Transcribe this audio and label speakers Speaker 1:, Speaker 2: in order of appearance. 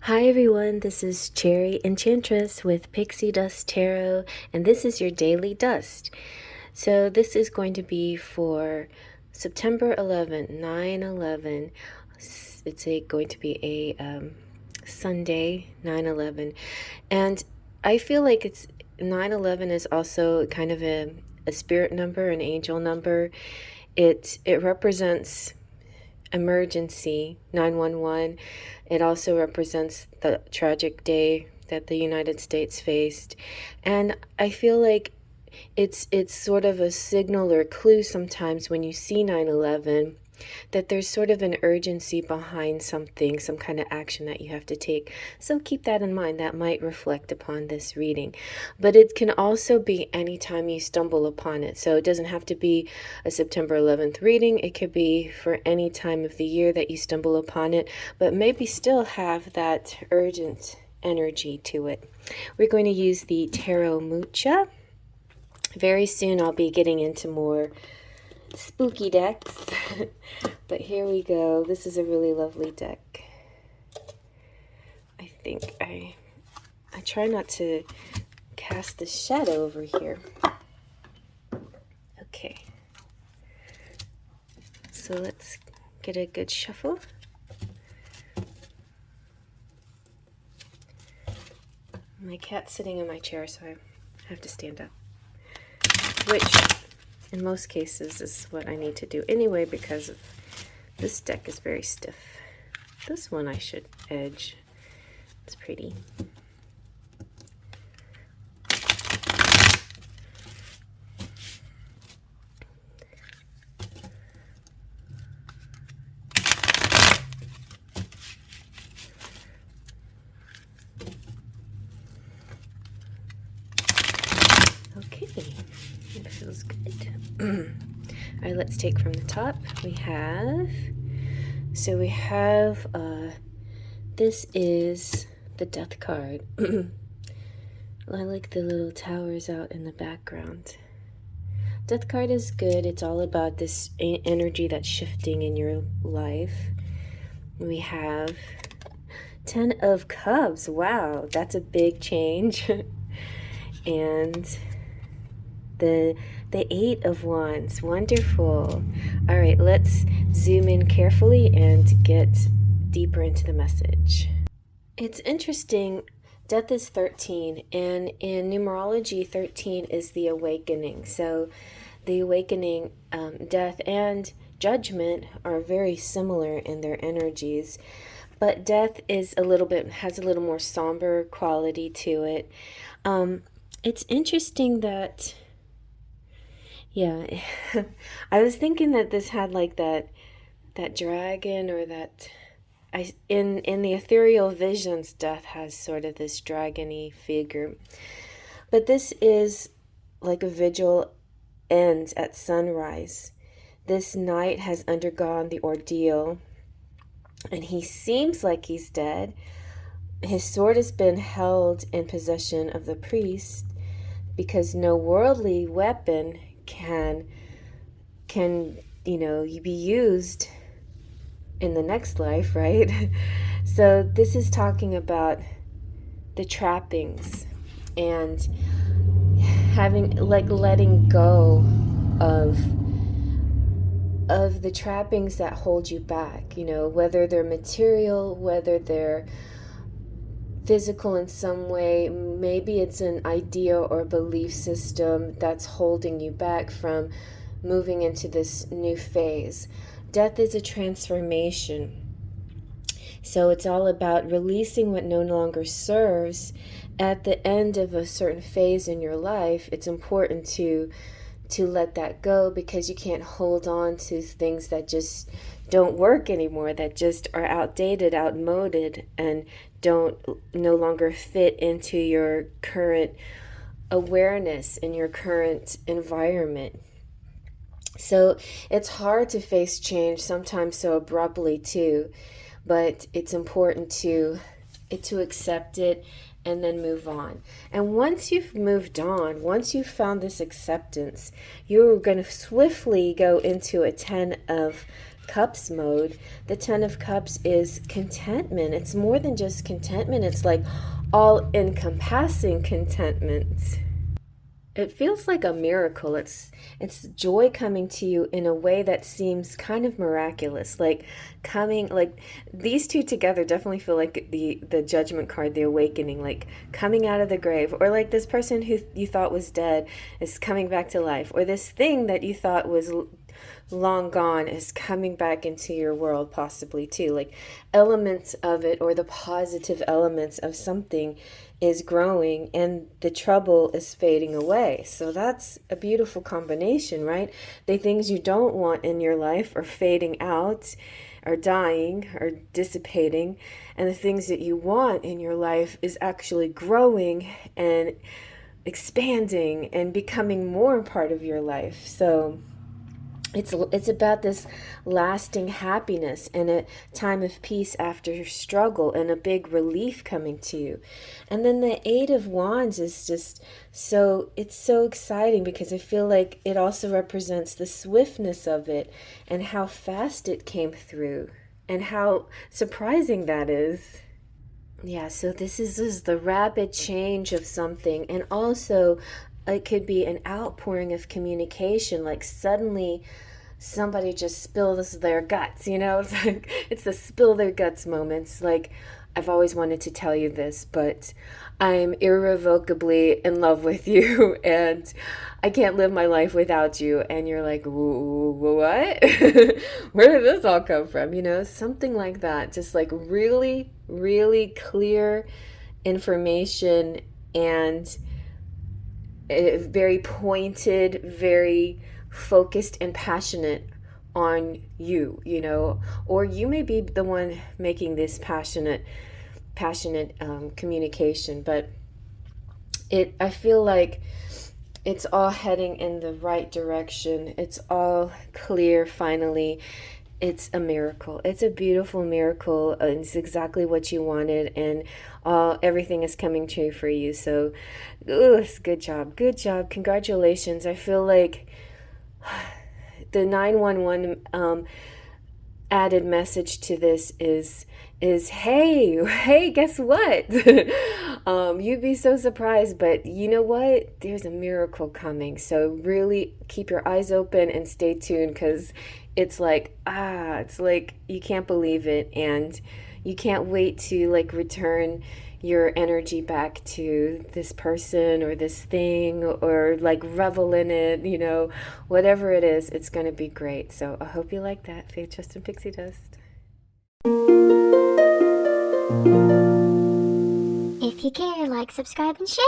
Speaker 1: Hi everyone, this is Cherry Enchantress with Pixie Dust Tarot, and this is your daily dust. So this is going to be for September 11th, 9/11. Going to be a Sunday, 9/11, and I feel like 9/11 is also kind of a spirit number, an angel number. It represents emergency 911. It also represents the tragic day that the United States faced, and I feel like it's sort of a signal or clue sometimes when you see 9/11 that there's sort of an urgency behind something, some kind of action that you have to take. So keep that in mind. That might reflect upon this reading. But it can also be anytime you stumble upon it. So it doesn't have to be a September 11th reading. It could be for any time of the year that you stumble upon it, but maybe still have that urgent energy to it. We're going to use the Tarot Mucha. Very soon I'll be getting into more spooky decks. But here we go. This is a really lovely deck. I think I try not to cast the shadow over here. Okay. So let's get a good shuffle. My cat's sitting in my chair, so I have to stand up. Which, in most cases, is what I need to do anyway because of this deck is very stiff. This one I should edge. It's pretty. Okay, it feels good. All right, let's take from the top. We have this is the Death card. I like the little towers out in the background. Death card is good. It's all about this energy that's shifting in your life. We have 10 of Cups. Wow, that's a big change. And the 8 of Wands. Wonderful. All right, let's zoom in carefully and get deeper into the message. It's interesting. Death is 13, and in numerology, 13 is the awakening. So the awakening, death, and judgment are very similar in their energies. But death is has a little more somber quality to it. It's interesting that, yeah, I was thinking that this had like that dragon, or that in the ethereal visions, death has sort of this dragony figure. But this is like a vigil ends at sunrise. This knight has undergone the ordeal, and he seems like he's dead. His sword has been held in possession of the priest, because no worldly weapon can be used in the next life, right? So this is talking about the trappings and having, like, letting go of the trappings that hold you back, whether they're material, whether they're physical in some way. Maybe it's an idea or belief system that's holding you back from moving into this new phase. Death is a transformation. So it's all about releasing what no longer serves. At the end of a certain phase in your life, it's important to let that go, because you can't hold on to things that just don't work anymore, that just are outdated, outmoded, and no longer fit into your current awareness in your current environment. So it's hard to face change, sometimes so abruptly too, but it's important to accept it and then move on. And once you've moved on, once you've found this acceptance, you're going to swiftly go into a 10 of Cups mode. The Ten of Cups is contentment. It's more than just contentment. It's like all encompassing contentment. It feels like a miracle. It's joy coming to you in a way that seems kind of miraculous. Like coming, like these two together definitely feel like the Judgment card, the awakening, like coming out of the grave, or like this person who you thought was dead is coming back to life, or this thing that you thought was long gone is coming back into your world, possibly too. Like elements of it, or the positive elements of something is growing and the trouble is fading away. So that's a beautiful combination, right? The things you don't want in your life are fading out, are dying, are dissipating, and the things that you want in your life is actually growing and expanding and becoming more a part of your life. So it's about this lasting happiness and a time of peace after struggle and a big relief coming to you. And then the Eight of Wands is just it's so exciting because I feel like it also represents the swiftness of it and how fast it came through and how surprising that is. Yeah, so this is the rapid change of something, and also it could be an outpouring of communication, like suddenly somebody just spills their guts, It's like it's the spill their guts moments. Like, I've always wanted to tell you this, but I'm irrevocably in love with you and I can't live my life without you. And you're like, what? Where did this all come from? Something like that. Just like really, really clear information and very pointed, very focused and passionate on you, or you may be the one making this passionate communication, but I feel like it's all heading in the right direction. It's all clear finally. It's a miracle. It's a beautiful miracle. It's exactly what you wanted, and everything is coming true for you. So, good job. Good job. Congratulations. I feel like the 911 added message to this is hey, guess what? You'd be so surprised, but you know what? There's a miracle coming. So really keep your eyes open and stay tuned, because it's like you can't believe it, and you can't wait to like return your energy back to this person or this thing, or like revel in it, whatever it is, it's going to be great. So I hope you like that. Faith, Trust, and Pixie Dust.
Speaker 2: If you care, like, subscribe, and share.